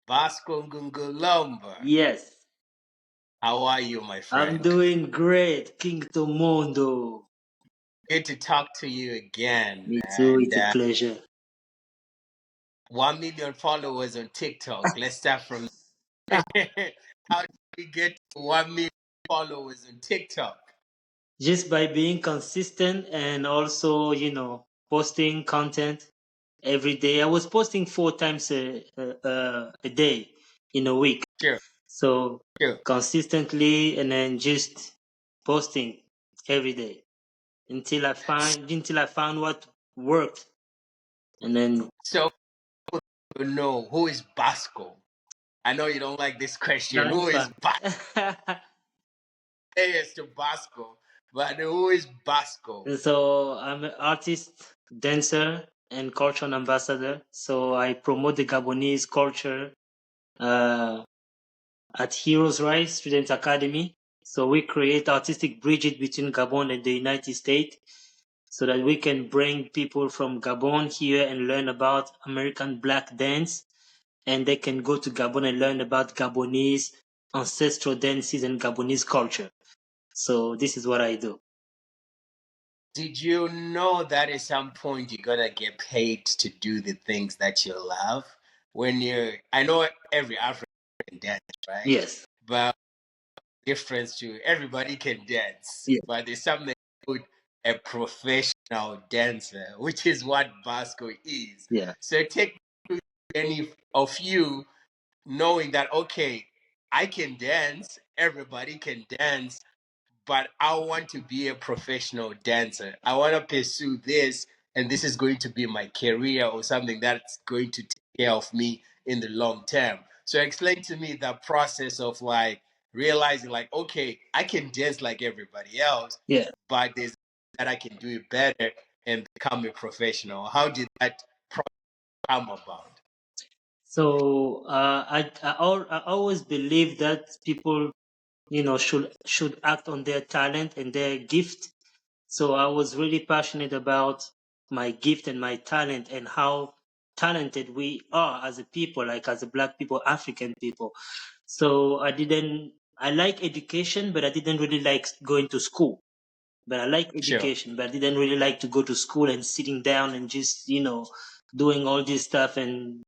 Basko Ngungulumba. Yes, How are you, my I'm friend? doing great, King Tomondo. Good to talk to you again. Me too, And it's a pleasure. 1 million followers on TikTok. Let's start from how did we get to 1 million followers on TikTok? Just by being consistent and also, posting content every day. I was posting 4 times a day in a week. Sure, So sure. consistently and then just posting every day until I found what worked. And then So, you know, who is Basko? I know you don't like this question. that's Who is fine. Basko? Yes, to Basko. But who is Basko? And so I'm an artist, dancer, and cultural ambassador. So I promote the Gabonese culture uh, at Heroes Rise Student Academy. So we create artistic bridges between Gabon and the United States so that we can bring people from Gabon here and learn about American black dance. And they can go to Gabon and learn about Gabonese ancestral dances and Gabonese culture. So this is what I do. Did you know that at some point you're gonna get paid to do the things that you love? I know every African dance, right? Yes. But difference to everybody can dance, Yeah. but there's something called a professional dancer, which is what Basko is. Yeah. So take any of you knowing that okay, I can dance, everybody can dance, but I want to be a professional dancer. I want to pursue this, and this is going to be my career or something that's going to take care of me in the long term. So explain to me the process of like realizing like, okay, I can dance like everybody else, Yeah. but there's that I can do it better and become a professional. How did that come about? So I always believe that people, should act on their talent and their gift. So I was really passionate about my gift and my talent and how talented we are as a people, like as a black people, African people. So I like education, but I didn't really like going to school. But I like Sure. education, but I didn't really like to go to school and sitting down and just, doing all this stuff and,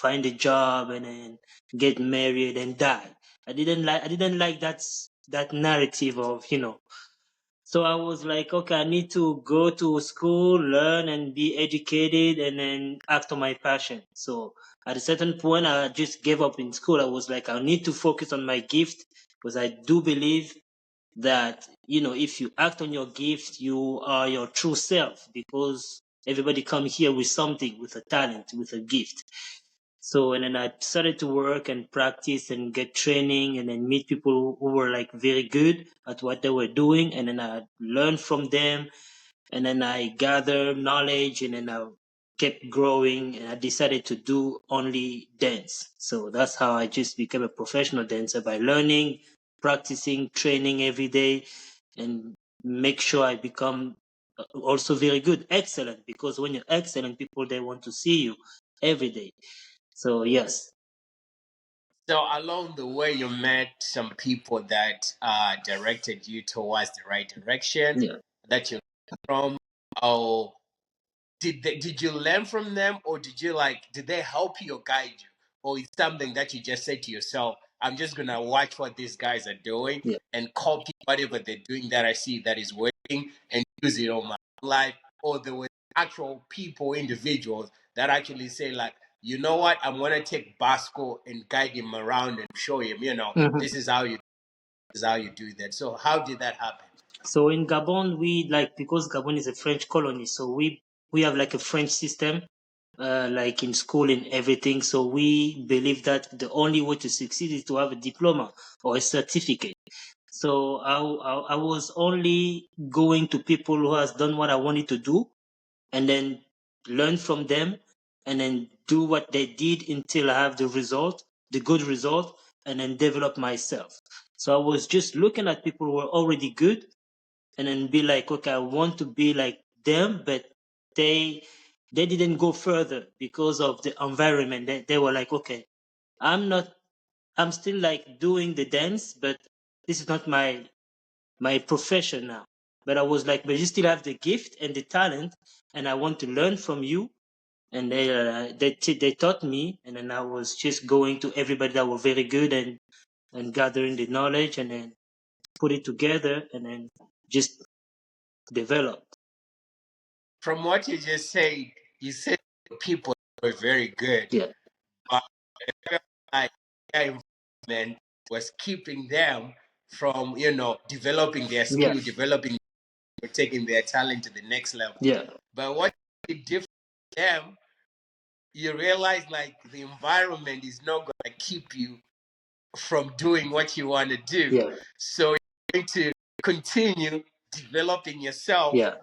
find a job and then get married and die. I didn't like that narrative of, so I was like, okay, I need to go to school, learn and be educated and then act on my passion. So at a certain point, I just gave up in school. I was like, I need to focus on my gift because I do believe that, if you act on your gift, you are your true self because everybody come here with something, with a talent, with a gift. So, and then I started to work and practice and get training and then meet people who were like very good at what they were doing. And then I learned from them and then I gathered knowledge and then I kept growing and I decided to do only dance. So that's how I just became a professional dancer by learning, practicing, training every day and make sure I become also very good, excellent, because when you're excellent, people, they want to see you every day. So yes, So along the way, you met some people that directed you towards the right direction yeah. that you learned from. Or did you learn from them, or did they help you or guide you, or it's something that you just said to yourself, "I'm just gonna watch what these guys are doing Yeah. and copy whatever they're doing that I see that is working and use it on my life," or there were actual people, individuals that actually say like, you know what, I'm gonna take Basko and guide him around and show him, Mhm. this is how you do that. So how did that happen? So in Gabon, we like because Gabon is a French colony, so we have like a French system, like in school and everything. So we believe that the only way to succeed is to have a diploma or a certificate. So I was only going to people who has done what I wanted to do, and then learn from them, and then do what they did until I have the result, the good result, and then develop myself. So I was just looking at people who were already good and then be like, okay, I want to be like them, but they they didn't go further because of the environment. They were like, okay, I'm still like doing the dance, but this is not my profession now. But I was like, but you still have the gift and the talent, and I want to learn from you. And they taught me, and then I was just going to everybody that were very good and gathering the knowledge, and then put it together, and then just develop. From what you just said, you said people were very good, Yeah, but like their environment was keeping them from, developing their yeah, skill, developing, taking their talent to the next level. yeah, But what is different from them, you realize like the environment is not going to keep you from doing what you want to do. yeah, So you're going to continue developing yourself yeah,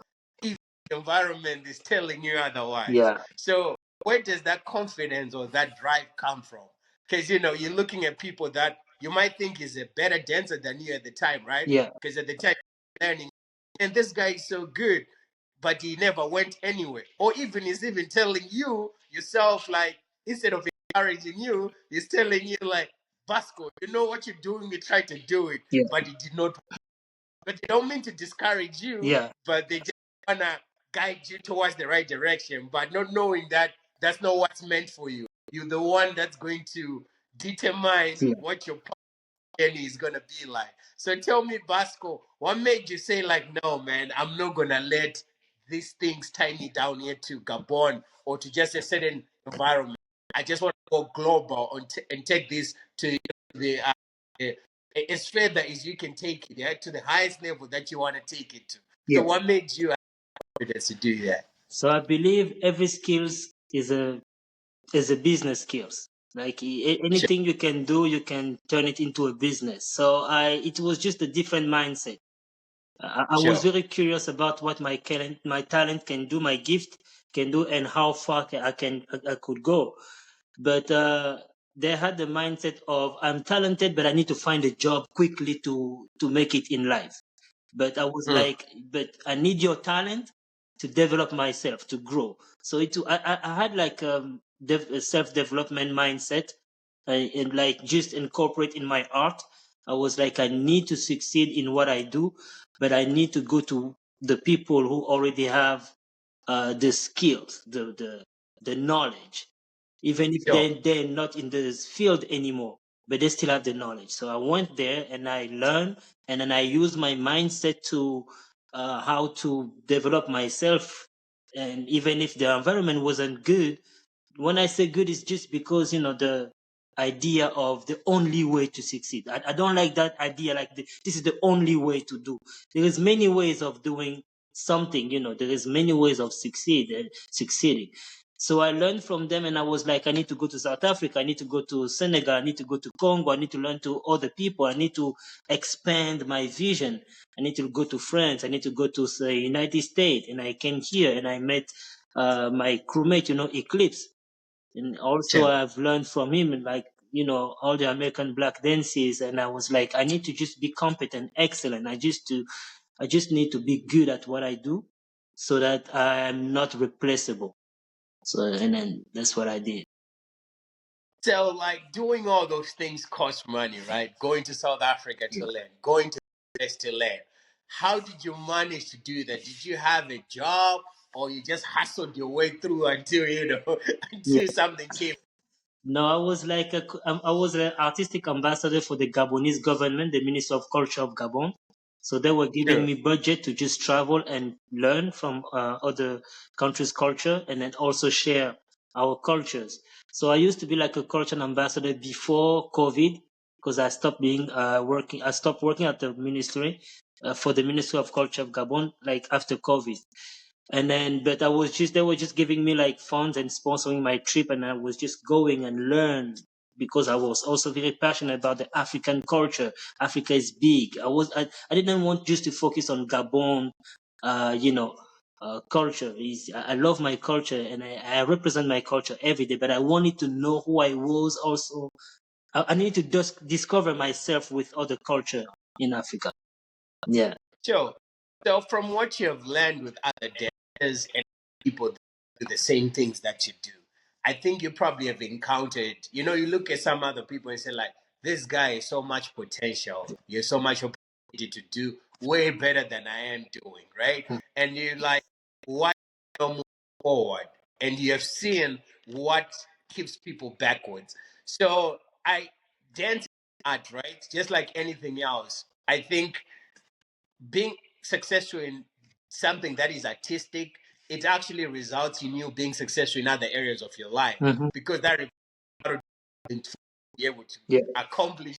if the environment is telling you otherwise. yeah, So where does that confidence or that drive come from? Because you're looking at people that you might think is a better dancer than you at the time, right? yeah, Because at the time you're learning, and this guy is so good, but he never went anywhere. Or even he's even telling you yourself, like, instead of encouraging you, he's telling you like, Basko, you know what you're doing, you try to do it, yeah, but it did not. But they don't mean to discourage you, yeah, but they just wanna guide you towards the right direction, but not knowing that that's not what's meant for you. You're the one that's going to determine yeah. what your journey is gonna be like. So tell me, Basco, what made you say like, no, man, I'm not gonna let these things tie me down here to Gabon or to just a certain environment. I just want to go global and take this to the as further as you can take it, yeah, to the highest level that you want to take it to. So Yeah. what made you have confidence to do that? So I believe every skills is a business skills. Like Sure. anything you can do, you can turn it into a business. So it was just a different mindset. I was Sure. very curious about what my talent can do, my gift can do, and how far I could go. But they had the mindset of I'm talented, but I need to find a job quickly to make it in life. But I was Mm. like, but I need your talent to develop myself, to grow. So I had like a self-development mindset, and like just incorporate in my art. I was like, I need to succeed in what I do, but I need to go to the people who already have the skills, the knowledge, even if Sure. they're not in this field anymore, but they still have the knowledge. So I went there and I learned, and then I used my mindset to how to develop myself. And even if the environment wasn't good, when I say good, it's just because the idea of the only way to succeed. I don't like that idea. Like this is the only way to do. There is many ways of doing something. There is many ways of succeeding. So I learned from them, and I was like, I need to go to South Africa. I need to go to Senegal. I need to go to Congo. I need to learn to other people. I need to expand my vision. I need to go to France. I need to go to the United States. And I came here and I met my crewmate, Eclipse. And also Sure. I've learned from him, like, all the American black dances. And I was like, I need to just be competent, excellent. I just need to be good at what I do so that I am not replaceable. So, and then that's what I did. So, like, doing all those things cost money, right? Going to South Africa to Yeah. learn, going to the US to learn. How did you manage to do that? Did you have a job, or you just hustled your way through until Yeah. until something came? No, I was like I was an artistic ambassador for the Gabonese government, the Ministry of Culture of Gabon. So they were giving Sure. me budget to just travel and learn from other countries' culture, and then also share our cultures. So I used to be like a culture ambassador before COVID, because I stopped being working. I stopped working at the ministry for the Ministry of Culture of Gabon, like after COVID. And then, but they were just giving me like funds and sponsoring my trip, and I was just going and learn, because I was also very passionate about the African culture. Africa is big. I didn't want just to focus on Gabon, culture. I love my culture, and I represent my culture every day, but I wanted to know who I was also. I need to just discover myself with other culture in Africa. Yeah. Sure. So, from what you have learned with other dancers and people that do the same things that you do, I think you probably have encountered, you know, you look at some other people and say, like, this guy is so much potential. You have so much opportunity to do way better than I am doing, right? And you're like, why don't move forward? And you have seen what keeps people backwards. So I dance art, right? Just like anything else. I think being successful in something that is artistic, it actually results in you being successful in other areas of your life Hmm. because that requires to be able to Yeah. accomplish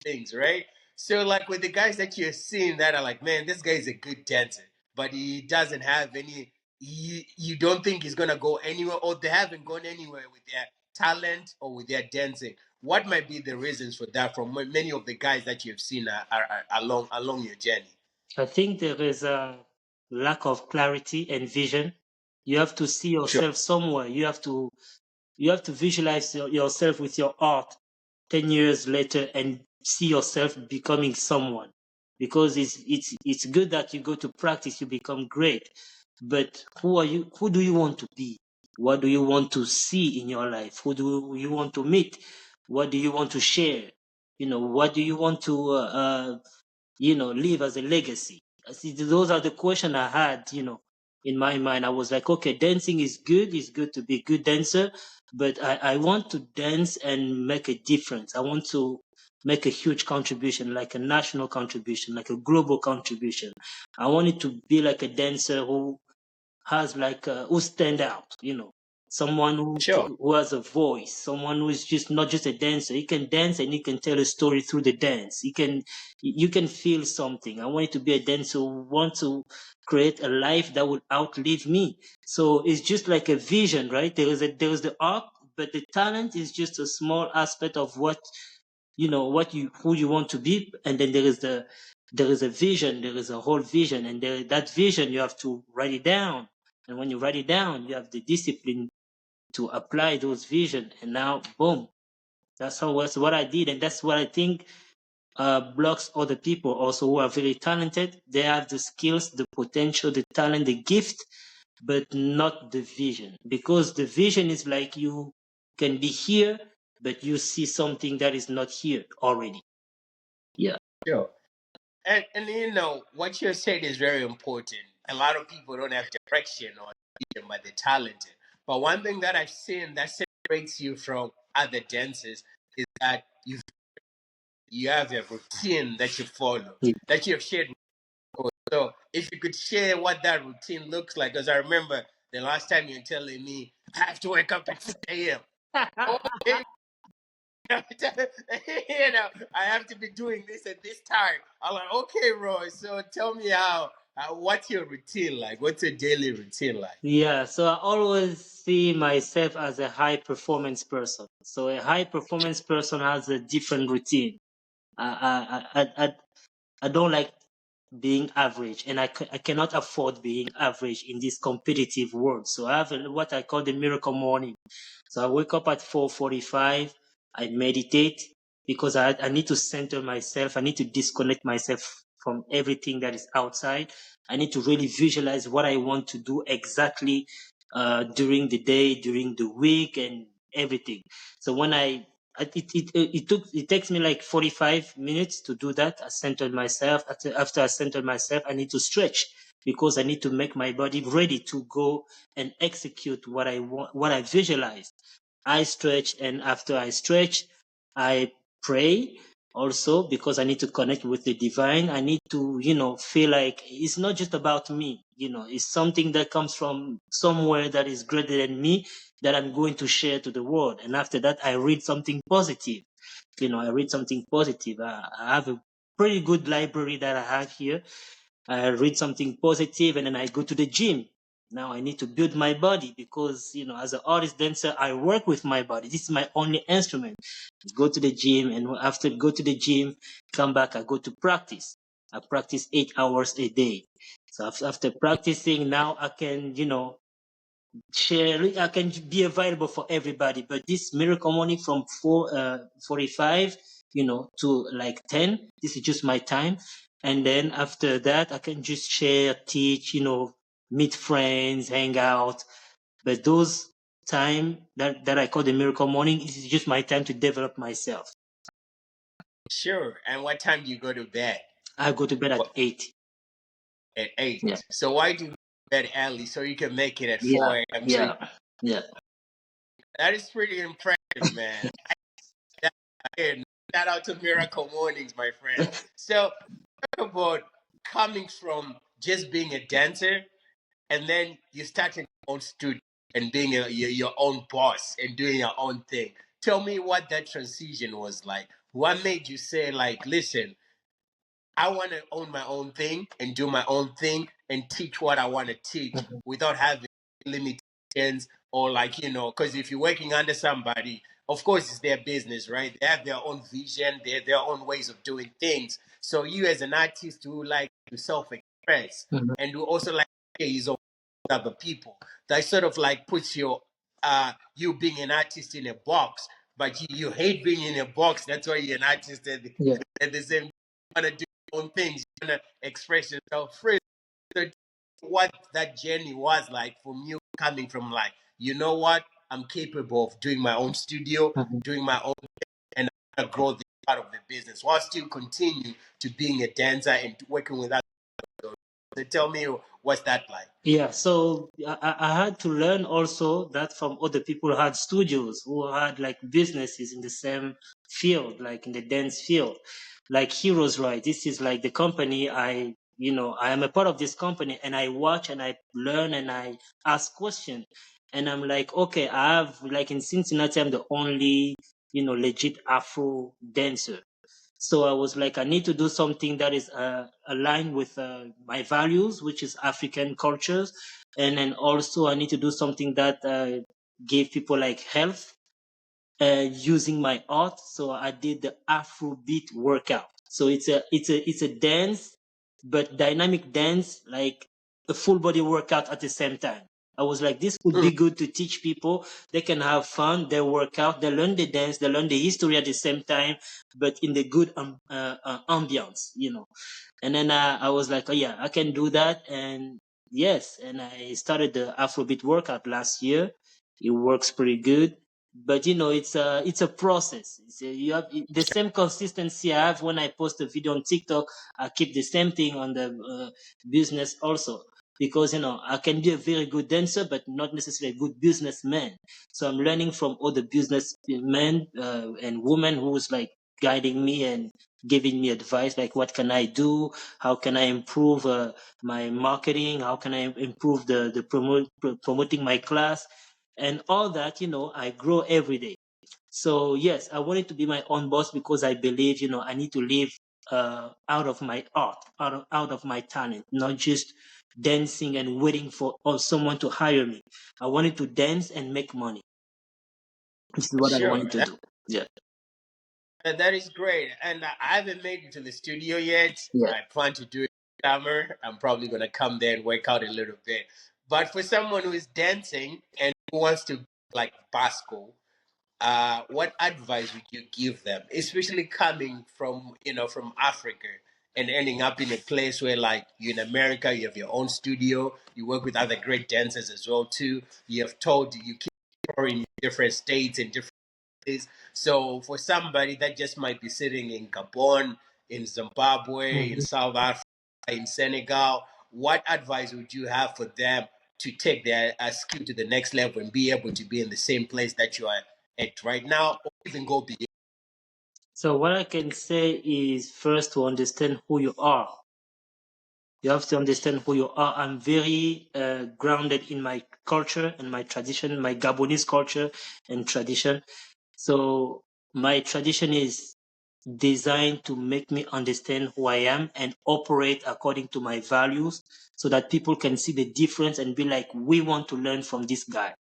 things, right? So, like with the guys that you're seeing that are like, man, this guy is a good dancer, but he doesn't have any. You don't think he's gonna go anywhere, or they haven't gone anywhere with their talent or with their dancing. What might be the reasons for that from many of the guys that you've seen along your journey? I think there is a lack of clarity and vision. You have to see Sure. yourself somewhere. You have to visualize yourself with your art 10 years later and see yourself becoming someone, because it's good that you go to practice, you become great, but who do you want to be? What do you want to see in your life? Who do you want to meet? What do you want to share? What do you want to leave as a legacy? I see those are the questions I had, in my mind. I was like, okay, dancing is good. It's good to be a good dancer, but I want to dance and make a difference. I want to make a huge contribution, like a national contribution, like a global contribution. I want it to be like a dancer has like who stand out, someone Sure. who has a voice, someone who is just not just a dancer. He can dance and he can tell a story through the dance. You can feel something. I want it to be a dancer who want to create a life that would outlive me. So it's just like a vision, right? There is the art, but the talent is just a small aspect of who you want to be. And then there is a vision, there is a whole vision, and that vision you have to write it down. And when you write it down, you have the discipline to apply those vision. And now, boom, that's what I did, and that's what I think blocks other people also who are very talented. They have the skills, the potential, the talent, the gift, but not the vision. Because the vision is like you can be here, but you see something that is not here already. Yeah. Sure. And you know what you said is very important. A lot of people don't have direction or vision, but they're talented. But one thing that I've seen that separates you from other dancers is that you have a routine that you follow, Yeah. that you have shared. So if you could share what that routine looks like, because I remember the last time you were telling me I have to wake up at 4 a.m. Okay, I have to be doing this at this time. I'm like, okay, Roy. So tell me what's your routine like? What's a daily routine like? Yeah, so I always see myself as a high performance person. So a high performance person has a different routine. I don't like being average, and I cannot afford being average in this competitive world. So I have what I call the miracle morning. So I wake up at 4:45. I meditate because I need to center myself. I need to disconnect myself from everything that is outside. I need to really visualize what I want to do exactly during the day, during the week, and everything. So when it takes me like 45 minutes to do that. I centered myself. After I centered myself, I need to stretch because I need to make my body ready to go and execute what I want, what I visualize. I stretch, and after I stretch, I pray also because I need to connect with the divine. I need to, feel like it's not just about me. It's something that comes from somewhere that is greater than me that I'm going to share to the world. And after that, I read something positive. I read something positive. I have a pretty good library that I have here. I read something positive, and then I go to the gym. Now I need to build my body because, as an artist dancer, I work with my body. This is my only instrument. Go to the gym, and after go to the gym, come back, I go to practice. I practice 8 hours a day. So after practicing, now I can, share. I can be available for everybody. But this miracle morning from 4:45, to like 10. This is just my time, and then after that, I can just share, teach, meet friends, hang out. But those time that I call the miracle morning is just my time to develop myself. Sure. And what time do you go to bed? I go to bed at What, 8. at Yeah, 8. So why do you go to bed early so you can make it at yeah, 4 a.m. So yeah, yeah. that is pretty impressive, man. That- again, shout out to Miracle Mornings, my friend. So talk about coming from just being a dancer and then you started your own studio and being your own boss and doing your own thing. Tell me what that transition was like. What made you say, like, listen, I want to own my own thing and do my own thing and teach what I want to teach Mhm. without having limitations or, like, because if you're working under somebody, of course it's their business, right? They have their own vision, their own ways of doing things. So you as an artist who like to self-express Mhm. and who also like to share his own with other people, that sort of like puts you being an artist in a box, but you hate being in a box. That's why you're an artist Yeah. at the same time. You want to do your own things. You want to express yourself free. So what that journey was like from you coming from, like, you know what, I'm capable of doing my own studio, Mhm. doing my own thing, and I want to grow this part of the business while still continue to being a dancer and working with others. So tell me, what's that like? Yeah, so I had to learn also that from other people who had studios, who had like businesses in the same field, like in the dance field, like Heroes Right. This is like the company I am a part of this company, and I watch and I learn and I ask questions. And I'm like, okay, I have like in Cincinnati, I'm the only, legit Afro dancer. So I was like, I need to do something that is aligned with my values, which is African cultures. And then also I need to do something that gave people like health using my art. So I did the Afrobeat workout. So it's a dance, but dynamic dance, like a full body workout at the same time. I was like, this would Mm, be good to teach people. They can have fun, they work out, they learn the dance, they learn the history at the same time, but in the good ambiance. And then I was like, oh yeah, I can do that. And yes, and I started the Afrobeat workout last year. It works pretty good, but it's a process. You have the same consistency I have when I post a video on TikTok. I keep the same thing on the business also, because I can be a very good dancer, but not necessarily a good businessman. So I'm learning from other businessmen and women who's like guiding me and giving me advice, like what can I do, how can I improve my marketing, how can I improve the promoting my class, and all that. I grow every day. So yes, I wanted to be my own boss because I believe, I need to live out of my art, out of my talent, not just dancing and waiting for someone to hire me. I wanted to dance and make money. This is what I sure. wanted to do. Yeah, That is great. And I haven't made it to the studio yet. yeah. I plan to do it this summer. I'm probably going to come there and work out a little bit. But for someone who is dancing and who wants to, like, Basko, what advice would you give them, especially coming from Africa and ending up in a place where, like, you're in America, you have your own studio, you work with other great dancers as well too. You have told you keep touring different states and different is. So for somebody that just might be sitting in Gabon, in Zimbabwe, in Mhm. South Africa, in Senegal, what advice would you have for them to take their skill to the next level and be able to be in the same place that you are at right now, or even go beyond? So what I can say is first to understand who you are. You have to understand who you are. I'm very grounded in my culture and my tradition, my Gabonese culture and tradition. So my tradition is designed to make me understand who I am and operate according to my values, so that people can see the difference and be like, we want to learn from this guy,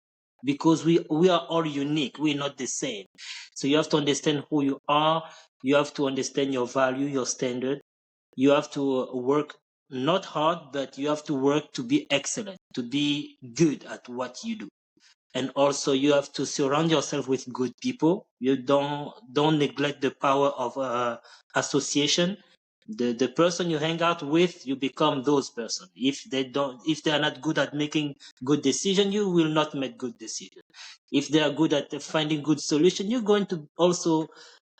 because we are all unique. We're not the same. So you have to understand who you are. You have to understand your value, your standard. You have to work not hard, but you have to work to be excellent, to be good at what you do. And also you have to surround yourself with good people. You don't neglect the power of association, The person you hang out with, you become those person. If they are not good at making good decision, you will not make good decision. If they are good at finding good solution, you're going to also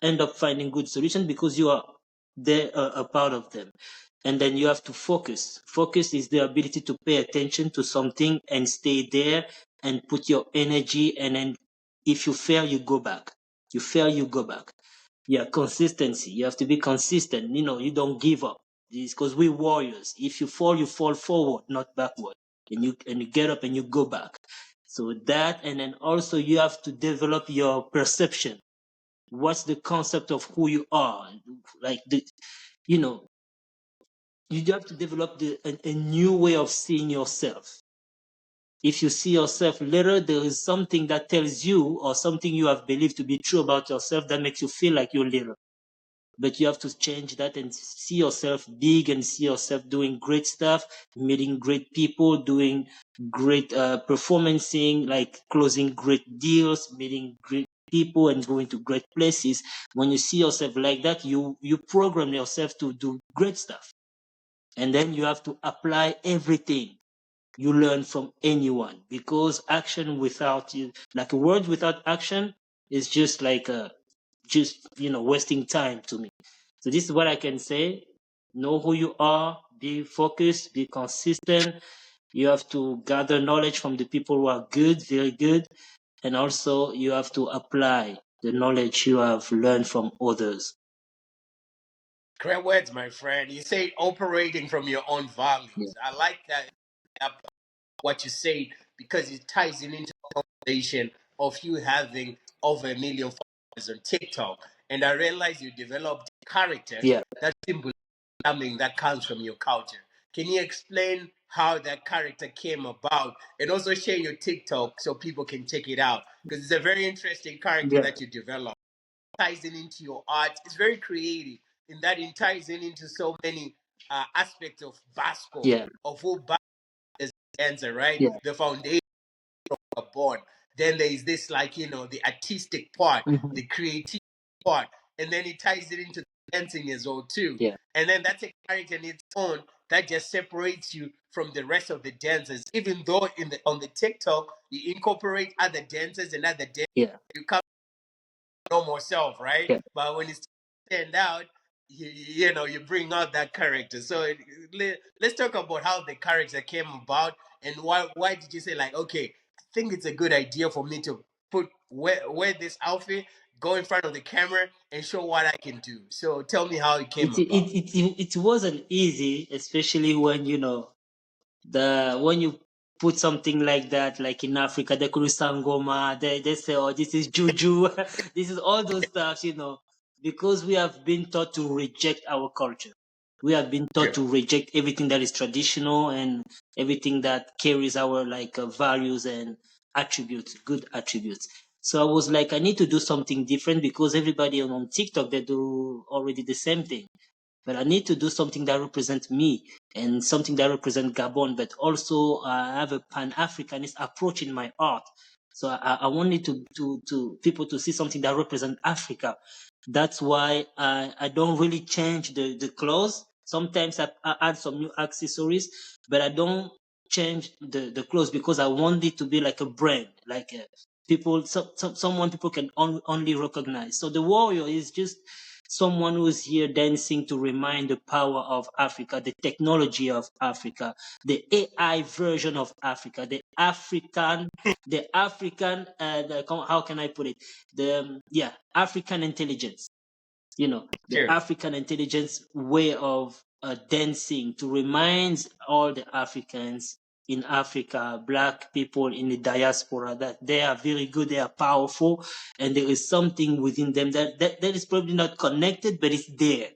end up finding good solution because you are there, a part of them. And then you have to focus. Focus is the ability to pay attention to something and stay there and put your energy. And then if you fail, you go back. You fail, you go back. Yeah, consistency. You have to be consistent. You don't give up. Because we warriors. If you fall forward, not backward. And you get up and you go back. So that, and then also you have to develop your perception. What's the concept of who you are? Like you know, you have to develop a new way of seeing yourself. If you see yourself later, there is something that tells you, or something you have believed to be true about yourself, that makes you feel like you're little. But you have to change that and see yourself big and see yourself doing great stuff, meeting great people, doing great performancing, like closing great deals, meeting great people and going to great places. When you see yourself like that, you program yourself to do great stuff. And then you have to apply everything you learn from anyone, because action without you, like a word without action, is just like wasting time to me. So this is what I can say. Know who you are, be focused, be consistent. You have to gather knowledge from the people who are good, very good, and also you have to apply the knowledge you have learned from others. Great words, my friend. You say operating from your own Yeah, values. I like that what you say, because it ties in into the conversation of you having over 1 million followers on TikTok. And I realize you developed character yeah, that simply something that comes from your culture. Can you explain how that character came about, and also share your TikTok so people can check it out? Because it's a very interesting character yeah, that you developed. It ties in into your art. It's very creative in that it ties in into so many aspects of Basko, yeah, of who Basko is the dancer, right? yeah. The foundation of born. Then there is this, like, the artistic part, Mhm. the creative part, and then it ties it into the dancing as well too. Yeah, And then that's a character in its own that just separates you from the rest of the dancers. Even though on the TikTok you incorporate other dancers and other dancers, yeah, you come normal self, right? yeah. But when it's stand out, you bring out that character. So let's talk about how the character came about, and why did you say, like, okay, I think it's a good idea for me to wear this outfit, go in front of the camera, and show what I can do. So tell me how it came about. It wasn't easy, especially when when you put something like that, like in Africa, the Kurusangoma, they say, oh, this is juju, this is all those stuff, because we have been taught to reject our culture. We have been taught Yeah. to reject everything that is traditional and everything that carries our values and attributes, good attributes. So I was like, I need to do something different because everybody on TikTok, they do already the same thing, but I need to do something that represents me and something that represents Gabon, but also have a Pan-Africanist approach in my art. So I wanted to people to see something that represents Africa. That's why I don't really change the clothes. Sometimes I add some new accessories, but I don't change the clothes because I want it to be like a brand, like someone people can only recognize. So the warrior is just someone who's here dancing to remind the power of Africa, the technology of Africa, the AI version of Africa, how can I put it? African intelligence. The Sure. African intelligence way of dancing to remind all the Africans in Africa, black people in the diaspora, that they are very good, they are powerful, and there is something within them that is probably not connected, but it's there.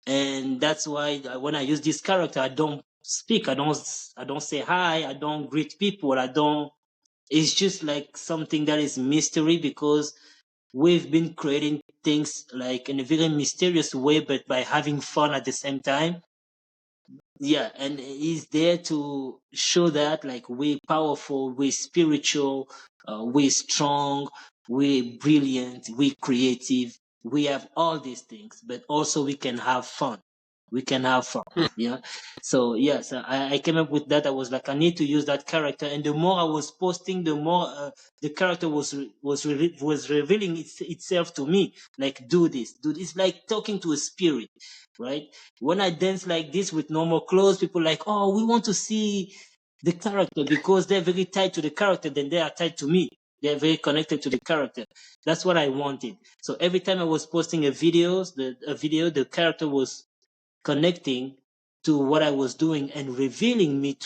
And that's why when I use this character, I don't speak, I don't say hi, I don't greet people, I don't. It's just like something that is mystery because we've been creating things like in a very mysterious way, but by having fun at the same time. Yeah, and he's there to show that like we're powerful, we're spiritual, we're strong, we're brilliant, we're creative, we have all these things, but also we can have fun. we can have fun. Yeah. So yes, I came up with that. I was like, I need to use that character, and the more I was posting, the more the character was revealing itself to me. Like, do this, do this, like talking to a spirit, right? When I dance like this with normal clothes, people like, oh, we want to see the character, because they're very tied to the character. Then they are tied to me. They're very connected to the character. That's what I wanted. So every time I was posting a video, the character was connecting to what I was doing and revealing me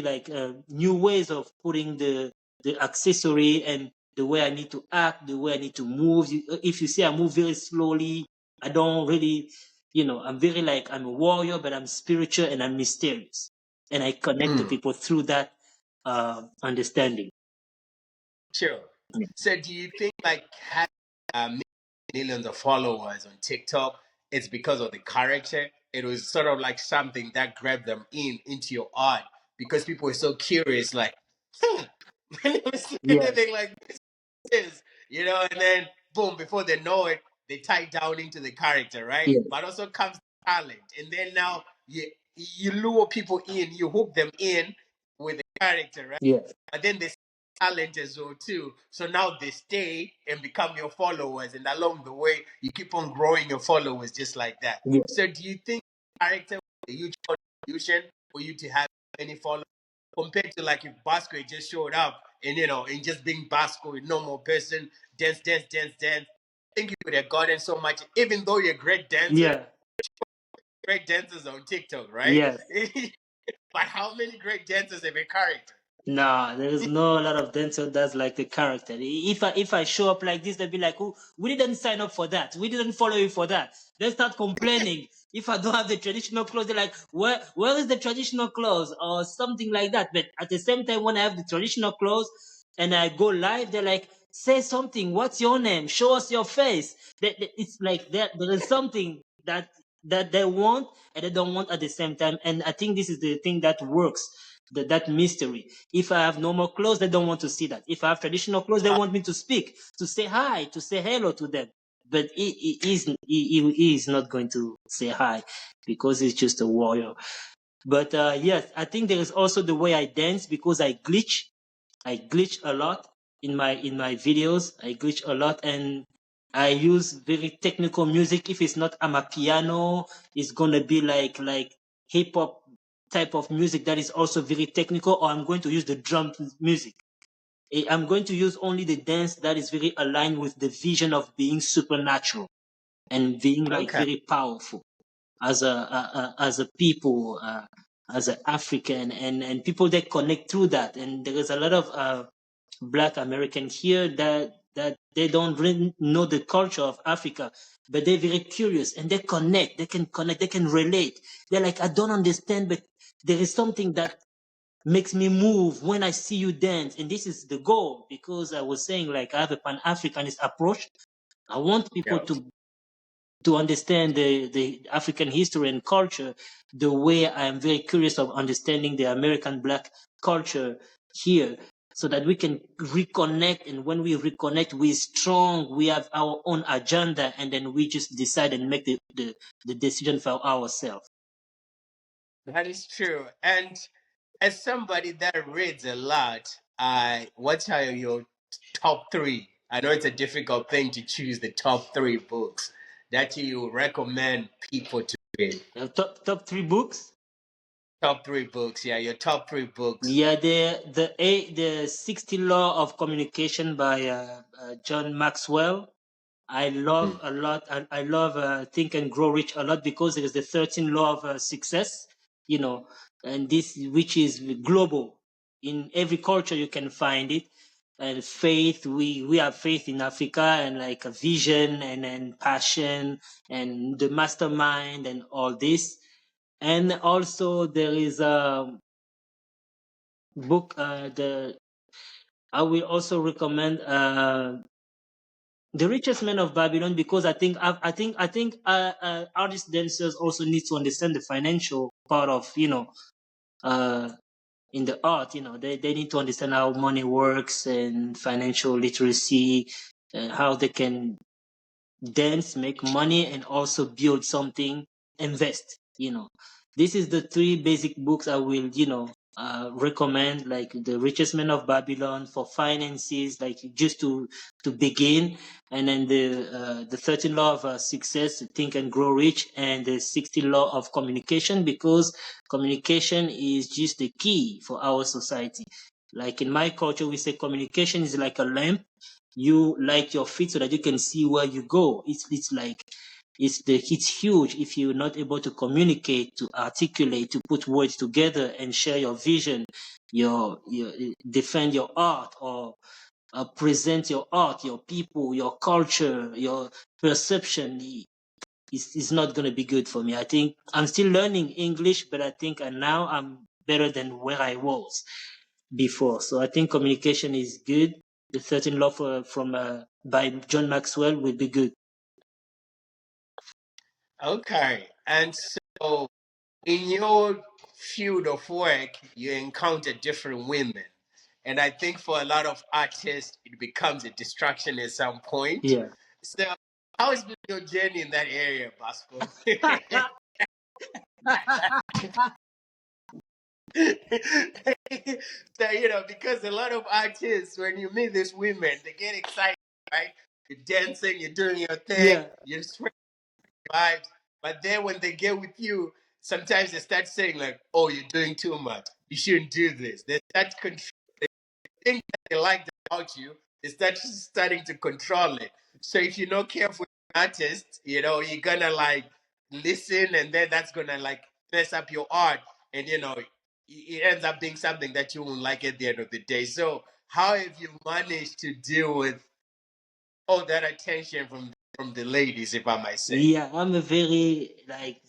like new ways of putting the accessory and the way I need to act, the way I need to move. If you see I move very slowly, I don't really, I'm very like, I'm a warrior, but I'm spiritual and I'm mysterious, and I connect to Mm, people through that understanding. sure. So do you think like having millions of followers on TikTok, it's because of the character? It was sort of like something that grabbed them into your art because people were so curious, like, I never seen Yeah, anything like is, and then boom, before they know it, they tie down into the character, right? yeah, But also comes talent, and then now you lure people in, you hook them in with the character, right? yeah, But then they see talent as well too. So now they stay and become your followers, and along the way, you keep on growing your followers just like that. yeah, So do you think character was a huge contribution for you to have any followers compared to like if Baskoe just showed up and and just being Baskoe, a normal person, dance, dance, dance, dance? I think you would have gotten so much, even though you're yeah, great dancers on TikTok, right? yes. But how many great dancers have a character? No, there is no lot of dental that's like the character. If I show up like this, they'll be like, "Oh, we didn't sign up for that. We didn't follow you for that." They start complaining. If I don't have the traditional clothes, they're like, "Where is the traditional clothes?" or something like that. But at the same time, when I have the traditional clothes and I go live, they're like, "Say something. What's your name? Show us your face." It's like there is something that they want and they don't want at the same time. And I think this is the thing that works. That mystery. If I have normal clothes, they don't want to see that. If I have traditional clothes, they want me to speak, to say hi, to say hello to them. But he is not going to say hi because he's just a warrior. But yes, I think there is also the way I dance, because I glitch. I glitch a lot in my videos. I glitch a lot, and I use very technical music. If it's not amapiano, it's gonna be like hip hop type of music that is also very technical, or I'm going to use the drum music. I'm going to use only the dance that is very aligned with the vision of being supernatural and being like Okay. very powerful as a people, as an African, and people that connect through that. And there is a lot of Black American here that they don't really know the culture of Africa, but they're very curious and they connect. They can connect. They can relate. They're like, I don't understand, but there is something that makes me move when I see you dance, and this is the goal. Because I was saying, like, I have a Pan Africanist approach. I want people Yeah. to understand the African history and culture the way I am very curious of understanding the American Black culture here, so that we can reconnect. And when we reconnect, we're strong, we have our own agenda, and then we just decide and make the decision for ourselves. That is true. And as somebody that reads a lot, what are your top three? I know it's a difficult thing to choose the top three books that you recommend people to read. Top three books. Top three books, yeah, your top three books. Yeah, the 60 Law of Communication by John Maxwell. I love Mm. a lot, and I love Think and Grow Rich a lot, because it is the 13th law of success, you know, and this, which is global. In every culture you can find it. And faith, we have faith in Africa, and like a vision and passion and the mastermind and all this. And also there is a book, the I will also recommend The Richest Man of Babylon, because I think artists themselves also need to understand the financial part of, uh in the art. They need to understand how money works and financial literacy, how they can dance, make money, and also build something, invest. This is the three basic books I will, recommend, like The Richest Man of Babylon for finances, like just to begin, and then the 13 Law of Success, Think and Grow Rich, and the 60 Law of Communication, because communication is just the key for our society. Like in my culture, we say communication is like a lamp. You light your feet so that you can see where you go. It's like it's huge if you're not able to communicate, to articulate, to put words together and share your vision, your defend your art, or present your art, your people, your culture, your perception. It's not going to be good for me. I think I'm still learning English, but I think now I'm better than where I was before. So I think communication is good. The 13 Law from by John Maxwell will be good. Okay. And so in your field of work, you encounter different women. And I think for a lot of artists, it becomes a distraction at some point. Yeah. So, how has been your journey in that area, Basko? So, because a lot of artists, when you meet these women, they get excited, right? You're dancing, you're doing your thing, Yeah. you're sweating vibes. But then when they get with you, sometimes they start saying like, "Oh, you're doing too much. You shouldn't do this." They start thing that they like about you, they start starting to control it. So if you're not careful, artist, you're gonna like listen, and then that's gonna like mess up your art, and it ends up being something that you won't like at the end of the day. So how have you managed to deal with all that attention from the ladies, if I might say? Yeah, I'm a very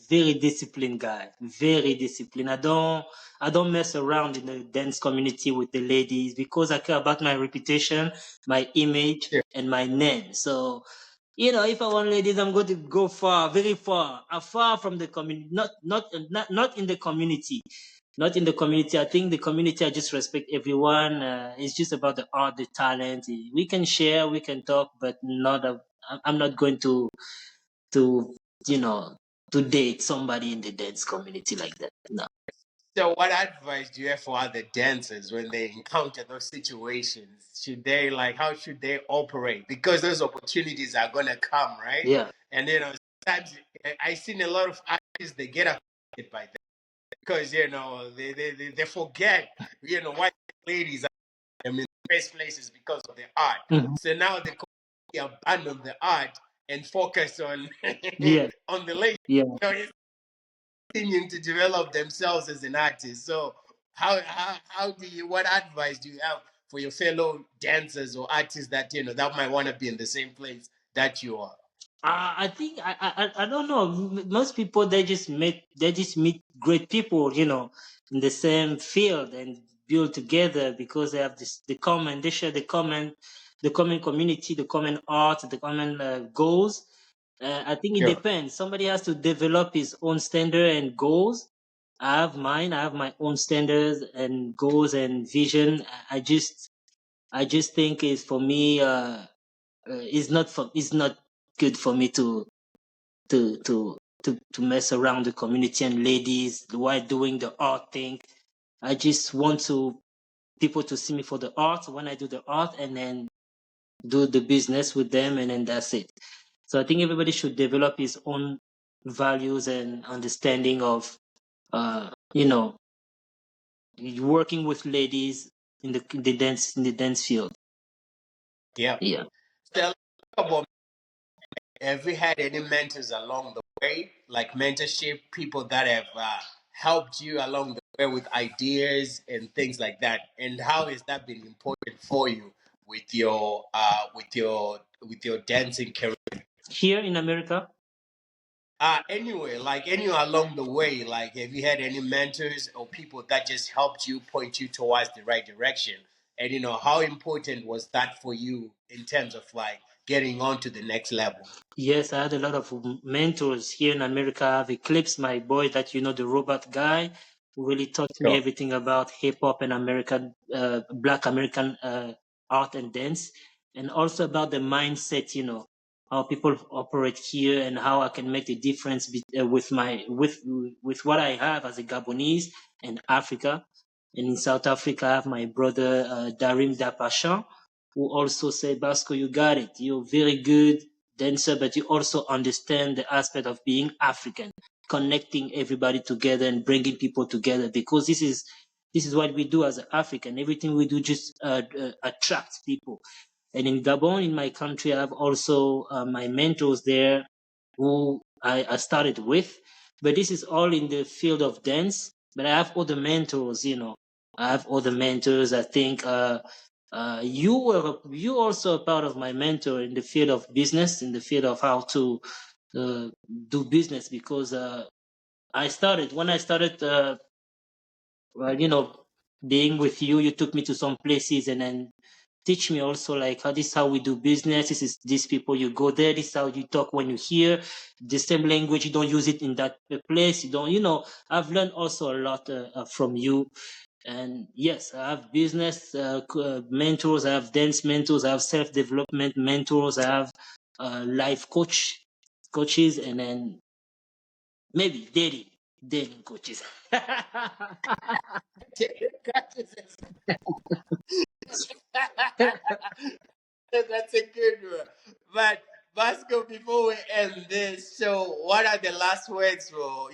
disciplined guy. Very disciplined. I don't mess around in the dance community with the ladies because I care about my reputation, my image, Sure. and my name. So, if I want ladies, I'm going to go far, very far, far from the community. Not in the community. Not in the community. I think the community, I just respect everyone. It's just about the art, the talent. We can share, we can talk, but I'm not going to you know to date somebody in the dance community like that. No. So, what advice do you have for other dancers when they encounter those situations? Should they like how should they operate? Because those opportunities are gonna come, right? Yeah. And sometimes I've seen a lot of artists they get affected by that because they forget why ladies are them in the first place is because of the art. Mhm. So now they completely abandon the art and focus on Yeah. on the ladies. Yeah. It's continuing to develop themselves as an artist. So how do you what advice do you have for your fellow dancers or artists that that might want to be in the same place that you are? I think I don't know. Most people they just meet great people, in the same field and build together because they have they share the common community, the common art, the common goals. I think it Sure. depends. Somebody has to develop his own standard and goals. I have mine. I have my own standards and goals and vision. I just think it's for me. It's not good for me to mess around the community and ladies while doing the art thing. I just want people to see me for the art when I do the art, and then do the business with them, and then that's it. So I think everybody should develop his own values and understanding of uh you know working with ladies in the dance field. Yeah. Yeah. So about have you had any mentors along the way, like mentorship, people that have helped you along the way with ideas and things like that? And how has that been important for you with your dancing career? Here in America. Anyway, like anywhere along the way, like have you had any mentors or people that just helped you point you towards the right direction? And how important was that for you in terms of like getting on to the next level? Yes, I had a lot of mentors here in America. I have Eclipse, my boy, that the robot guy, who really taught me Sure. everything about hip hop and Black American art and dance, and also about the mindset, how people operate here, and how I can make the difference with what I have as a Gabonese in Africa. And in South Africa, I have my brother Darim Dapachan, who also say, Basko, you got it. You're very good dancer, but you also understand the aspect of being African, connecting everybody together and bringing people together, because this is what we do as an African. Everything we do just attracts people. And in Gabon, in my country, I have also my mentors there who I started with. But this is all in the field of dance. But I have other mentors, I have other mentors. I think you also a part of my mentor in the field of business, in the field of how to do business, because when I started well, being with you, you took me to some places and then teach me also like how this is how we do business. This is these people, you go there, this is how you talk when you hear the same language, you don't use it in that place. You don't, I've learned also a lot from you. And yes, I have business mentors, I have dance mentors, I have self-development mentors, I have life coaches, and then maybe dating coaches. That's a good one. But Basko, before we end this show, what are the last words for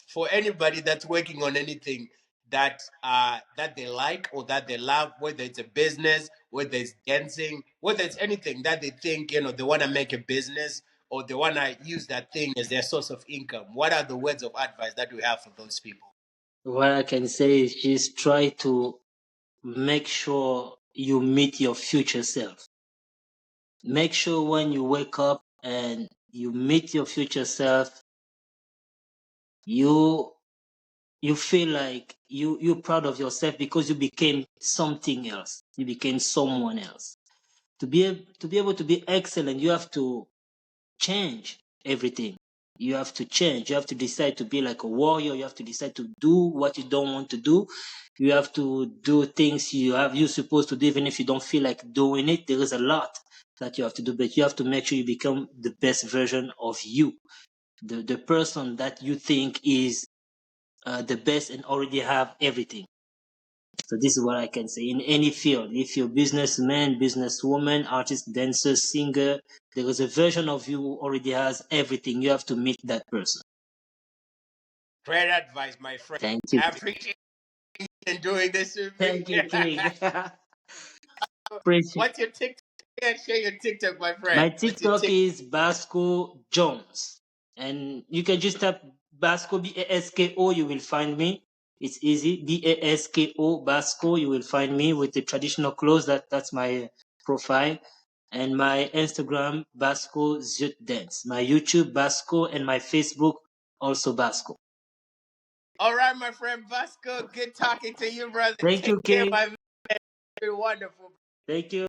for anybody that's working on anything that they like or that they love, whether it's a business, whether it's dancing, whether it's anything that they think they want to make a business or they want to use that thing as their source of income. What are the words of advice that we have for those people? What I can say is just try to make sure you meet your future self. Make sure when you wake up and you meet your future self, you feel like you're proud of yourself because you became something else. You became someone else. To be able to be excellent, you have to change everything. You have to change. You have to decide to be like a warrior. You have to decide to do what you don't want to do. You have to do things you're supposed to do, even if you don't feel like doing it. There is a lot that you have to do, but you have to make sure you become the best version of you, the person that you think is the best and already have everything. So this is what I can say in any field. If you're businessman, businesswoman, artist, dancer, singer, there is a version of you who already has everything. You have to meet that person. Great advice, my friend. Thank you. I appreciate you doing this with me. Thank you, King. Appreciate. What's your TikTok? Share your TikTok, my friend. My What's your TikTok TikTok? is Basko Jones. And you can just type Basko, Basko, you will find me. It's easy. Basko, Basko, you will find me with the traditional clothes. That's my profile. And my Instagram, Basko Zut Dance. My YouTube, Basko, and my Facebook, also Basko. All right, my friend Basko. Good talking to you, brother. Thank Take you, care, King. my man. You're wonderful. Thank you.